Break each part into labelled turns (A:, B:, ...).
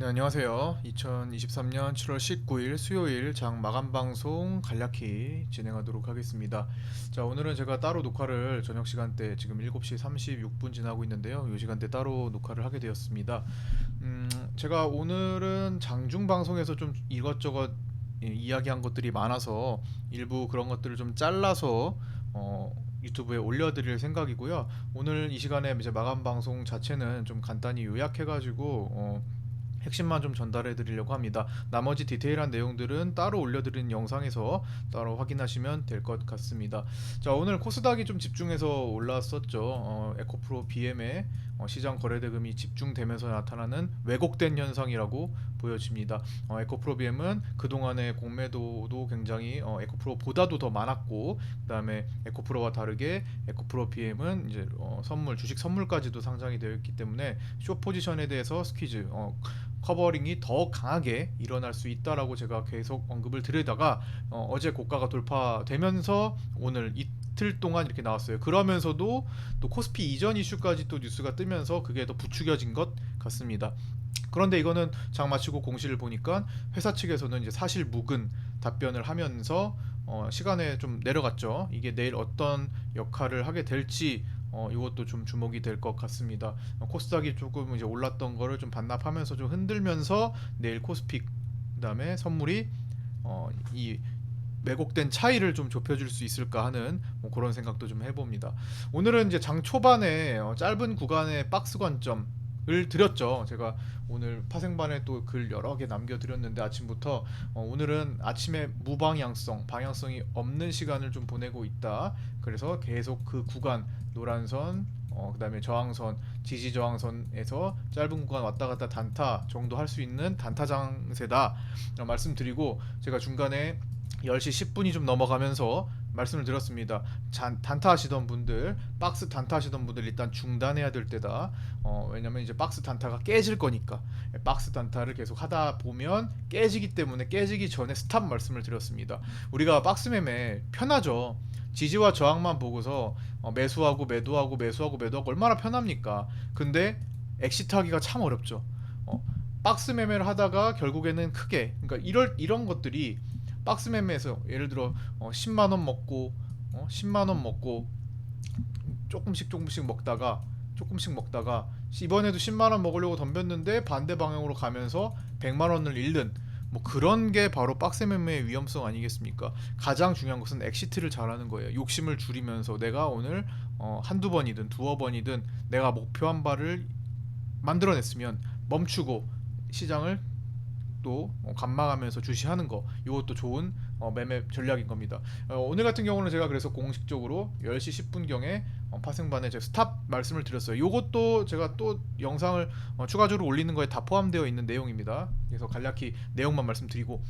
A: 네, 안녕하세요. 2023년 7월 19일 수요일 장 마감 방송 간략히 진행하도록 하겠습니다. 자, 오늘은 제가 따로 녹화를 저녁 시간대 지금 7시 36분 지나고 있는데요. 이 시간대 따로 녹화를 하게 되었습니다. 제가 오늘은 장중 방송에서 좀 이것저것 이야기한 것들이 많아서 일부 그런 것들을 좀 잘라서 유튜브에 올려드릴 생각이고요. 오늘 이 시간에 이제 마감 방송 자체는 좀 간단히 요약해가지고 핵심만 좀 전달해 드리려고 합니다. 나머지 디테일한 내용들은 따로 올려드린 영상에서 따로 확인하시면 될 것 같습니다. 자, 오늘 코스닥이 좀 집중해서 올랐었죠. 에코프로 BM의 시장 거래대금이 집중되면서 나타나는 왜곡된 현상이라고 보여집니다. 에코프로 BM은 그동안의 공매도도 굉장히 에코프로보다도 더 많았고, 그다음에 에코프로와 다르게 에코프로 BM은 이제 선물, 주식 선물까지도 상장이 되어 있기 때문에 숏 포지션에 대해서 스퀴즈, 커버링이 더 강하게 일어날 수 있다라고 제가 계속 언급을 드리다가 어제 고가가 돌파되면서 오늘 이틀 동안 이렇게 나왔어요. 그러면서도 또 코스피 이전 이슈까지 또 뉴스가 뜨면서 그게 더 부추겨진 것 같습니다. 그런데 이거는 장 마치고 공시를 보니까 회사 측에서는 이제 사실 묵은 답변을 하면서 시간에 좀 내려갔죠. 이게 내일 어떤 역할을 하게 될지 이것도 좀 주목이 될 것 같습니다. 코스닥이 조금 이제 올랐던 거를 좀 반납하면서 좀 흔들면서 내일 코스피 그다음에 선물이 이 왜곡된 차이를 좀 좁혀줄 수 있을까 하는 뭐 그런 생각도 좀 해봅니다. 오늘은 이제 장 초반에 짧은 구간의 박스 관점을 드렸죠. 제가 오늘 파생반에 또 글 여러 개 남겨드렸는데 아침부터 오늘은 아침에 무방향성, 방향성이 없는 시간을 좀 보내고 있다. 그래서 계속 그 구간 노란선 그다음에 저항선, 지지 저항선에서 짧은 구간 왔다 갔다 단타 정도 할 수 있는 단타 장세다 말씀드리고 제가 중간에 10시 10분이 좀 넘어가면서 말씀을 드렸습니다. 단타 하시던 분들, 박스 단타 하시던 분들 일단 중단해야 될 때다. 왜냐면 이제 박스 단타가 깨질 거니까. 박스 단타를 계속 하다 보면 깨지기 때문에 깨지기 전에 스탑 말씀을 드렸습니다. 우리가 박스 매매 편하죠. 지지와 저항만 보고서 매수하고 매도하고 매수하고 매도하고 얼마나 편합니까? 근데 엑시트하기가 참 어렵죠. 박스 매매를 하다가 결국에는 크게, 그러니까 이런 것들이 박스 매매에서 예를 들어 10만 원 먹고 10만 원 먹고 조금씩 먹다가 이번에도 10만 원 먹으려고 덤볐는데 반대 방향으로 가면서 100만 원을 잃는 뭐 그런 게 바로 박스 매매의 위험성 아니겠습니까? 가장 중요한 것은 엑시트를 잘하는 거예요. 욕심을 줄이면서 내가 오늘 한두 번이든 두어 번이든 내가 목표한 바를 만들어냈으면 멈추고 시장을 또 관망하면서 주시하는 거 이것도 좋은 매매 전략인 겁니다. 오늘 같은 경우는 제가 그래서 공식적으로 10시 10분경에 파생반에 제가 스탑 말씀을 드렸어요. 이것도 제가 또 영상을 추가적으로 올리는 거에 다 포함되어 있는 내용입니다. 그래서 간략히 내용만 말씀드리고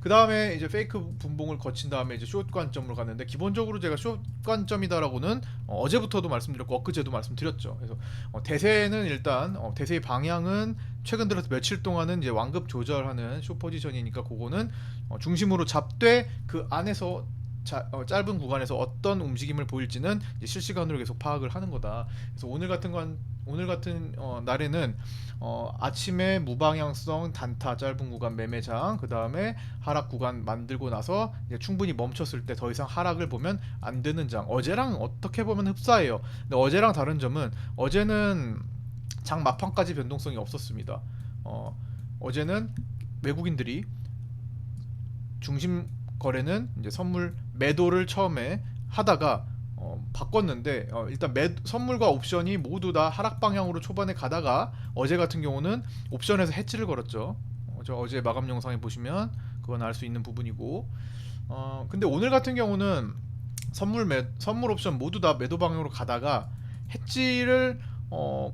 A: 그 다음에 이제 페이크 분봉을 거친 다음에 이제 숏 관점으로 갔는데 기본적으로 제가 숏 관점이다라고는 어제부터도 말씀드렸고 엊그제도 말씀드렸죠. 그래서 대세는 일단 대세의 방향은 최근 들어서 며칠 동안은 이제 완급 조절하는 숏 포지션이니까 그거는 중심으로 잡되 그 안에서 짧은 구간에서 어떤 움직임을 보일지는 이제 실시간으로 계속 파악을 하는 거다. 그래서 오늘 같은 날에는 아침에 무방향성 단타 짧은 구간 매매장 그 다음에 하락 구간 만들고 나서 이제 충분히 멈췄을 때 더 이상 하락을 보면 안 되는 장. 어제랑 어떻게 보면 흡사해요. 근데 어제랑 다른 점은 어제는 장 막판까지 변동성이 없었습니다. 어제는 외국인들이 중심 거래는 이제 선물 매도를 처음에 하다가 바꿨는데 일단 선물과 옵션이 모두 다 하락 방향으로 초반에 가다가 어제 같은 경우는 옵션에서 해치를 걸었죠. 어제 마감 영상에 보시면 그건 알 수 있는 부분이고 근데 오늘 같은 경우는 선물 옵션 모두 다 매도 방향으로 가다가 해치를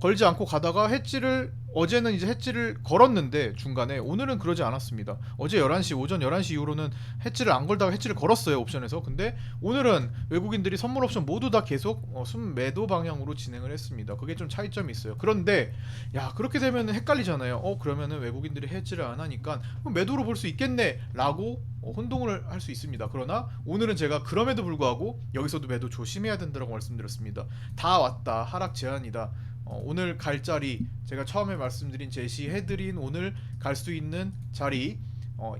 A: 걸지 않고 가다가 해치를 어제는 이제 해치를 걸었는데 중간에 오늘은 그러지 않았습니다. 어제 11시 오전 11시 이후로는 해치를 안 걸다가 해치를 걸었어요 옵션에서. 근데 오늘은 외국인들이 선물 옵션 모두 다 계속 순매도 방향으로 진행을 했습니다. 그게 좀 차이점이 있어요. 그런데 야 그렇게 되면 헷갈리잖아요. 그러면은 외국인들이 해치를 안 하니까 매도로 볼 수 있겠네 라고 혼동을 할 수 있습니다. 그러나 오늘은 제가 그럼에도 불구하고 여기서도 매도 조심해야 된다고 말씀드렸습니다. 다 왔다 하락 제한이다. 오늘 갈 자리, 제가 처음에 말씀드린 제시해드린 오늘 갈 수 있는 자리,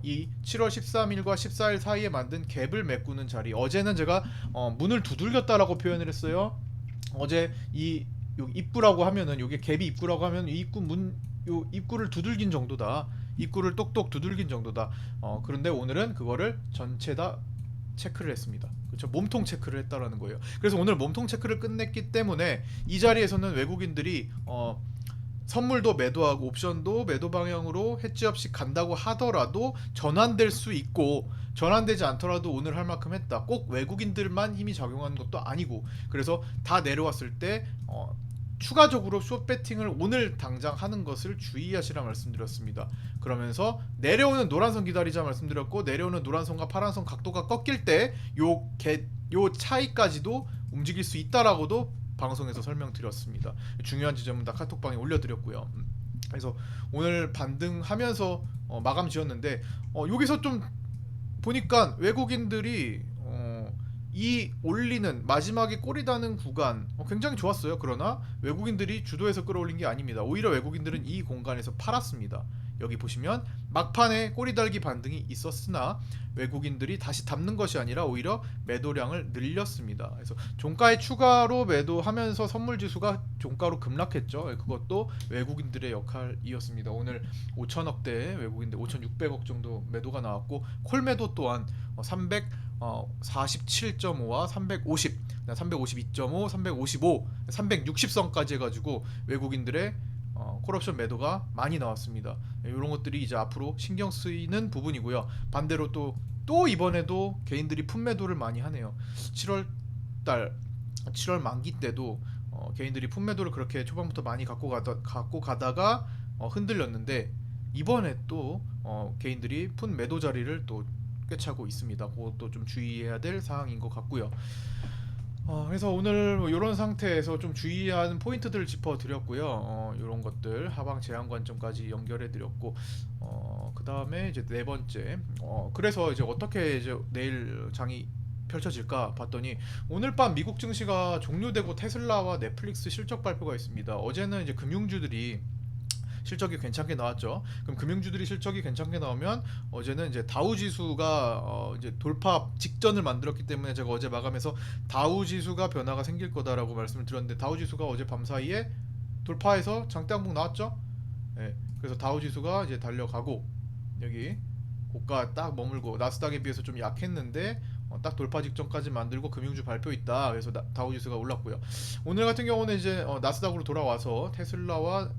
A: 이 7월 13일과 14일 사이에 만든 갭을 메꾸는 자리. 어제는 제가 문을 두들겼다라고 표현을 했어요. 어제 이 입구라고 하면은, 요게 갭이 입구라고 하면 이 입구 요 입구를 두들긴 정도다. 입구를 똑똑 두들긴 정도다. 그런데 오늘은 그거를 전체 다 체크를 했습니다. 그렇죠? 몸통 체크를 했다라는 거예요. 그래서 오늘 몸통 체크를 끝냈기 때문에 이 자리에서는 외국인들이 선물도 매도하고 옵션도 매도 방향으로 해지 없이 간다고 하더라도 전환될 수 있고, 전환되지 않더라도 오늘 할 만큼 했다. 꼭 외국인들만 힘이 작용하는 것도 아니고, 그래서 다 내려왔을 때 추가적으로 숏 배팅을 오늘 당장 하는 것을 주의하시라 말씀드렸습니다. 그러면서 내려오는 노란선 기다리자 말씀드렸고, 내려오는 노란선과 파란선 각도가 꺾일 때 요 차이까지도 움직일 수 있다라고도 방송에서 설명드렸습니다. 중요한 지점은 다 카톡방에 올려드렸고요. 그래서 오늘 반등하면서 마감 지었는데, 여기서 좀 보니까 외국인들이 이 올리는 마지막에 꼬리 다는 구간 굉장히 좋았어요. 그러나 외국인들이 주도해서 끌어올린 게 아닙니다. 오히려 외국인들은 이 공간에서 팔았습니다. 여기 보시면 막판에 꼬리 달기 반등이 있었으나 외국인들이 다시 담는 것이 아니라 오히려 매도량을 늘렸습니다. 그래서 종가에 추가로 매도하면서 선물지수가 종가로 급락했죠. 그것도 외국인들의 역할이었습니다. 오늘 5천억대 외국인들 5,600억 정도 매도가 나왔고, 콜매도 또한 347.5와 350, 352.5, 355, 360선까지 해가지고 외국인들의 콜옵션 매도가 많이 나왔습니다. 이런 것들이 이제 앞으로 신경 쓰이는 부분이고요. 반대로 또 이번에도 개인들이 품매도를 많이 하네요. 7월 만기 때도 개인들이 품매도를 그렇게 초반부터 많이 갖고 가다가 흔들렸는데, 이번에 또 개인들이 푼 매도 자리를 또 꿰차고 있습니다. 그것도 좀 주의해야 될 사항인 것 같고요. 그래서 오늘 이런 상태에서 좀 주의하는 포인트들을 짚어드렸고요. 이런 것들 하방 제한 관점까지 연결해드렸고, 그 다음에 이제 네 번째, 그래서 이제 어떻게 이제 내일 장이 펼쳐질까 봤더니, 오늘 밤 미국 증시가 종료되고 테슬라와 넷플릭스 실적 발표가 있습니다. 어제는 이제 금융주들이 실적이 괜찮게 나왔죠. 그럼 금융주들이 실적이 괜찮게 나오면, 어제는 이제 다우 지수가 이제 돌파 직전을 만들었기 때문에 제가 어제 마감해서 다우 지수가 변화가 생길 거다라고 말씀을 드렸는데, 다우 지수가 어제 밤 사이에 돌파해서 장대 항목 나왔죠. 네, 그래서 다우 지수가 이제 달려가고, 여기 고가 딱 머물고, 나스닥에 비해서 좀 약했는데 딱 돌파 직전까지 만들고 금융주 발표 있다. 그래서 다우 지수가 올랐고요. 오늘 같은 경우는 이제 나스닥으로 돌아와서 테슬라와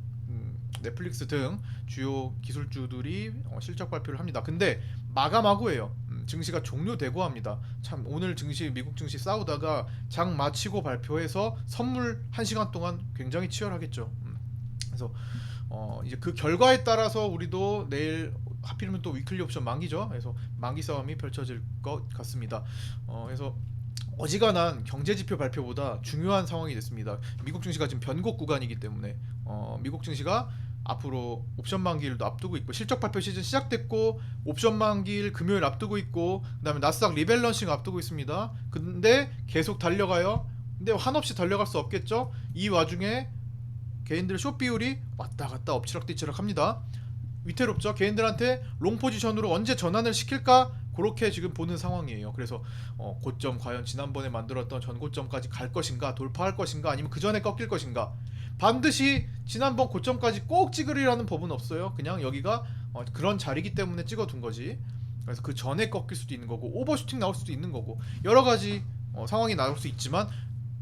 A: 넷플릭스 등 주요 기술주들이 실적 발표를 합니다. 근데 마감하고예요. 증시가 종료되고 합니다. 참, 오늘 증시, 미국 증시 싸우다가 장 마치고 발표해서 선물 1시간 동안 굉장히 치열하겠죠. 그래서 이제 그 결과에 따라서 우리도 내일 하필이면 또 위클리 옵션 만기죠. 그래서 만기 싸움이 펼쳐질 것 같습니다. 그래서 어지간한 경제지표 발표보다 중요한 상황이 됐습니다. 미국 증시가 지금 변곡 구간이기 때문에 미국 증시가 앞으로 옵션 만기일도 앞두고 있고, 실적 발표 시즌 시작됐고 옵션 만기일 금요일 앞두고 있고, 그 다음에 나스닥 리밸런싱 앞두고 있습니다. 근데 계속 달려가요. 근데 한없이 달려갈 수 없겠죠. 이 와중에 개인들 숏 비율이 왔다 갔다 엎치락뒤치락 합니다. 위태롭죠. 개인들한테 롱 포지션으로 언제 전환을 시킬까, 그렇게 지금 보는 상황이에요. 그래서 고점 과연 지난번에 만들었던 전고점까지 갈 것인가, 돌파할 것인가, 아니면 그 전에 꺾일 것인가. 반드시 지난번 고점까지 꼭 찍으리라는 법은 없어요. 그냥 여기가 그런 자리이기 때문에 찍어둔 거지. 그래서 그 전에 꺾일 수도 있는 거고, 오버슈팅 나올 수도 있는 거고, 여러 가지 상황이 나올 수 있지만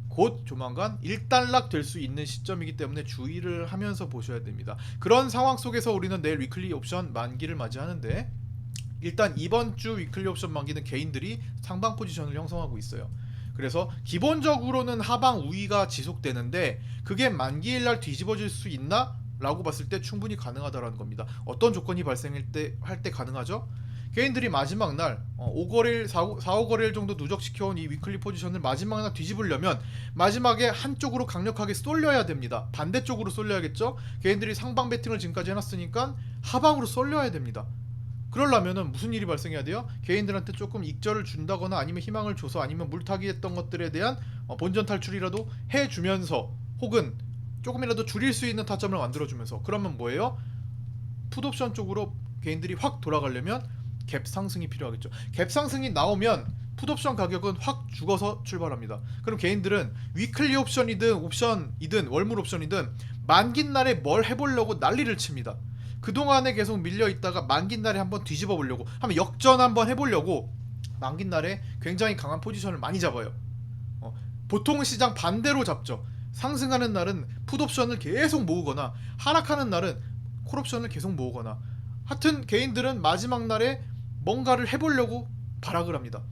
A: 곧 조만간 일단락 될 수 있는 시점이기 때문에 주의를 하면서 보셔야 됩니다. 그런 상황 속에서 우리는 내일 위클리 옵션 만기를 맞이하는데, 일단 이번 주 위클리 옵션 만기는 개인들이 상방 포지션을 형성하고 있어요. 그래서 기본적으로는 하방 우위가 지속되는데, 그게 만기일날 뒤집어질 수 있나? 라고 봤을 때 충분히 가능하다라는 겁니다. 어떤 조건이 발생할 때 가능하죠? 개인들이 마지막 날 5거래일, 4, 5거래일 정도 누적시켜온 이 위클리 포지션을 마지막 날 뒤집으려면 마지막에 한쪽으로 강력하게 쏠려야 됩니다. 반대쪽으로 쏠려야겠죠? 개인들이 상방 배팅을 지금까지 해놨으니까 하방으로 쏠려야 됩니다. 그러려면은 무슨 일이 발생해야 돼요? 개인들한테 조금 익절을 준다거나, 아니면 희망을 줘서, 아니면 물타기 했던 것들에 대한 본전 탈출이라도 해주면서, 혹은 조금이라도 줄일 수 있는 타점을 만들어주면서, 그러면 뭐예요? 풋옵션 쪽으로 개인들이 확 돌아가려면 갭 상승이 필요하겠죠. 갭 상승이 나오면 풋옵션 가격은 확 죽어서 출발합니다. 그럼 개인들은 위클리 옵션이든 옵션이든 월물 옵션이든 만긴 날에 뭘 해보려고 난리를 칩니다. 그동안에 계속 밀려있다가 만긴 날에 한번 뒤집어 보려고 하면, 역전 한번 해보려고 만긴 날에 굉장히 강한 포지션을 많이 잡아요. 보통은 시장 반대로 잡죠. 상승하는 날은 풋옵션을 계속 모으거나, 하락하는 날은 콜옵션을 계속 모으거나. 하여튼 개인들은 마지막 날에 뭔가를 해보려고 발악을 합니다.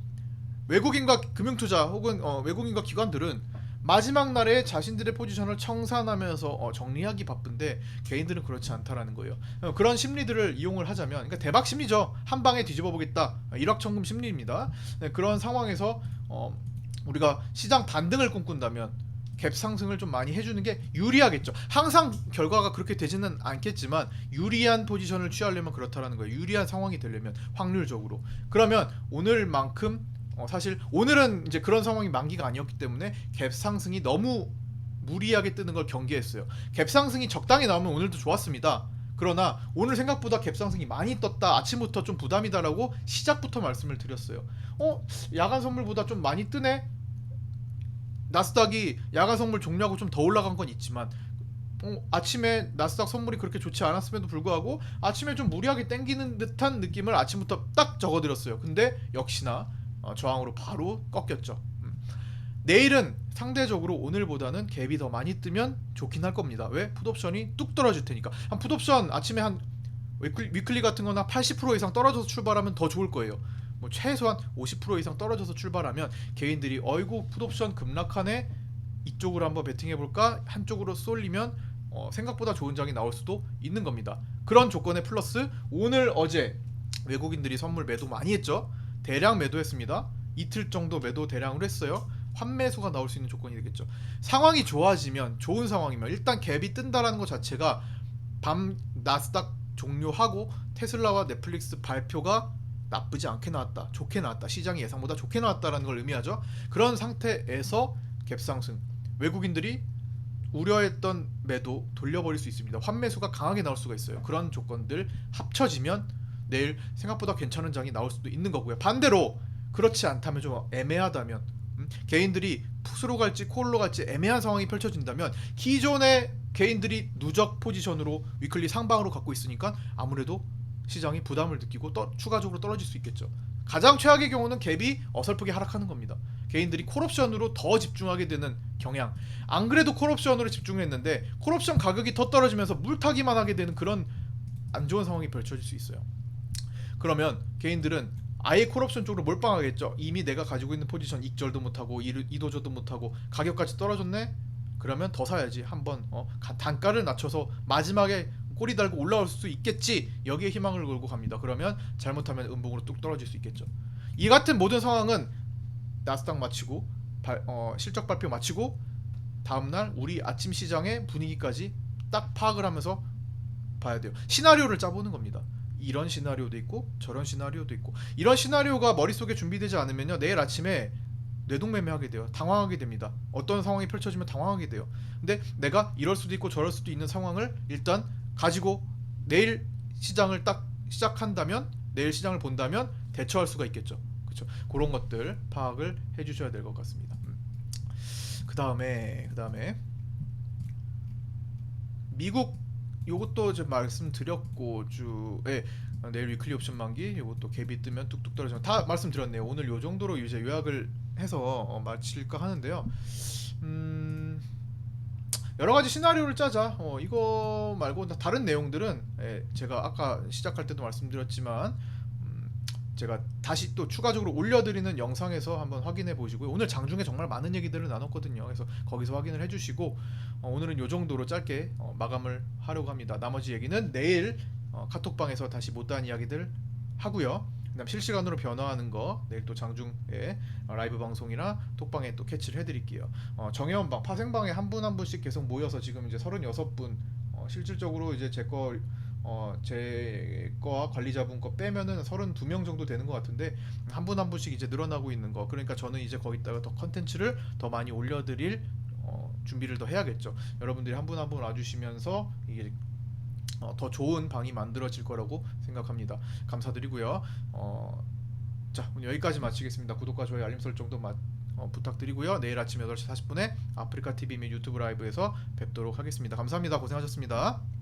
A: 외국인과 금융투자 혹은 외국인과 기관들은 마지막 날에 자신들의 포지션을 청산하면서 정리하기 바쁜데, 개인들은 그렇지 않다라는 거예요. 그런 심리들을 이용을 하자면, 그러니까 대박 심리죠. 한 방에 뒤집어 보겠다, 일확천금 심리입니다. 네, 그런 상황에서 우리가 시장 반등을 꿈꾼다면 갭 상승을 좀 많이 해주는 게 유리하겠죠. 항상 결과가 그렇게 되지는 않겠지만 유리한 포지션을 취하려면 그렇다라는 거예요. 유리한 상황이 되려면 확률적으로. 그러면 오늘만큼 사실 오늘은 이제 그런 상황이 만기가 아니었기 때문에 갭 상승이 너무 무리하게 뜨는 걸 경계했어요. 갭 상승이 적당히 나오면 오늘도 좋았습니다. 그러나 오늘 생각보다 갭 상승이 많이 떴다, 아침부터 좀 부담이다라고 시작부터 말씀을 드렸어요. 야간 선물보다 좀 많이 뜨네? 나스닥이 야간 선물 종료하고 좀 더 올라간 건 있지만, 아침에 나스닥 선물이 그렇게 좋지 않았음에도 불구하고 아침에 좀 무리하게 땡기는 듯한 느낌을 아침부터 딱 적어드렸어요. 근데 역시나 저항으로 바로 꺾였죠. 내일은 상대적으로 오늘보다는 갭이 더 많이 뜨면 좋긴 할 겁니다. 왜? 풋옵션이 뚝 떨어질 테니까. 한 풋옵션 아침에 한 위클리 같은 거나 80% 이상 떨어져서 출발하면 더 좋을 거예요. 뭐 최소한 50% 이상 떨어져서 출발하면 개인들이 어이구 풋옵션 급락하네, 이쪽으로 한번 베팅해볼까, 한쪽으로 쏠리면 생각보다 좋은 장이 나올 수도 있는 겁니다. 그런 조건에 플러스 오늘 어제 외국인들이 선물 매도 많이 했죠. 대량 매도했습니다. 이틀 정도 매도 대량으로 했어요. 환매수가 나올 수 있는 조건이 되겠죠. 상황이 좋아지면, 좋은 상황이면, 일단 갭이 뜬다라는 것 자체가 밤 나스닥 종료하고 테슬라와 넷플릭스 발표가 나쁘지 않게 나왔다, 좋게 나왔다, 시장이 예상보다 좋게 나왔다라는 걸 의미하죠. 그런 상태에서 갭상승, 외국인들이 우려했던 매도 돌려버릴 수 있습니다. 환매수가 강하게 나올 수가 있어요. 그런 조건들 합쳐지면 내일 생각보다 괜찮은 장이 나올 수도 있는 거고요. 반대로 그렇지 않다면, 좀 애매하다면, 개인들이 풋으로 갈지 콜로 갈지 애매한 상황이 펼쳐진다면, 기존의 개인들이 누적 포지션으로 위클리 상방으로 갖고 있으니까 아무래도 시장이 부담을 느끼고 추가적으로 떨어질 수 있겠죠. 가장 최악의 경우는 갭이 어설프게 하락하는 겁니다. 개인들이 콜옵션으로 더 집중하게 되는 경향. 안 그래도 콜옵션으로 집중했는데 콜옵션 가격이 더 떨어지면서 물타기만 하게 되는 그런 안 좋은 상황이 펼쳐질 수 있어요. 그러면 개인들은 아예 콜옵션 쪽으로 몰빵하겠죠. 이미 내가 가지고 있는 포지션 익절도 못하고 이도저도 못하고 가격까지 떨어졌네? 그러면 더 사야지. 한번 단가를 낮춰서 마지막에 꼬리 달고 올라올 수 있겠지, 여기에 희망을 걸고 갑니다. 그러면 잘못하면 음봉으로 뚝 떨어질 수 있겠죠. 이 같은 모든 상황은 나스닥 마치고 실적 발표 마치고 다음날 우리 아침 시장의 분위기까지 딱 파악을 하면서 봐야 돼요. 시나리오를 짜보는 겁니다. 이런 시나리오도 있고 저런 시나리오도 있고. 이런 시나리오가 머릿속에 준비되지 않으면요, 내일 아침에 뇌동매매하게 돼요. 당황하게 됩니다. 어떤 상황이 펼쳐지면 당황하게 돼요. 근데 내가 이럴 수도 있고 저럴 수도 있는 상황을 일단 가지고 내일 시장을 딱 시작한다면, 내일 시장을 본다면 대처할 수가 있겠죠. 그렇죠. 그런 것들 파악을 해주셔야 될 것 같습니다. 그 다음에 미국, 요것도 좀 말씀드렸고 주에 내일 위클리 옵션 만기, 요것도 갭이 뜨면 뚝뚝 떨어지면 다 말씀드렸네요. 오늘 요 정도로 이제 요약을 해서 마칠까 하는데요. 여러 가지 시나리오를 짜자. 이거 말고 다른 내용들은 제가 아까 시작할 때도 말씀드렸지만 제가 다시 또 추가적으로 올려드리는 영상에서 한번 확인해 보시고요. 오늘 장중에 정말 많은 얘기들을 나눴거든요. 그래서 거기서 확인을 해주시고 오늘은 요 정도로 짧게 마감을 하려고 합니다. 나머지 얘기는 내일 카톡방에서 다시 못다한 이야기들 하고요. 그다음 실시간으로 변화하는 거 내일 또 장중에 라이브 방송이나 톡방에 또 캐치를 해드릴게요. 정혜원방, 파생방에 한 분 한 분씩 계속 모여서 지금 이제 36분, 실질적으로 이제 제 거와 관리자분 거 빼면은 32명 정도 되는 것 같은데, 한 분 한 분씩 이제 늘어나고 있는 거. 그러니까 저는 이제 거기다가 더 컨텐츠를 더 많이 올려드릴 준비를 더 해야겠죠. 여러분들이 한 분 한 분 와주시면서 이게 더 좋은 방이 만들어질 거라고 생각합니다. 감사드리고요. 자, 오늘 여기까지 마치겠습니다. 구독과 좋아요, 알림 설정도 부탁드리고요. 내일 아침 8시 40분에 아프리카 TV 및 유튜브 라이브에서 뵙도록 하겠습니다. 감사합니다. 고생하셨습니다.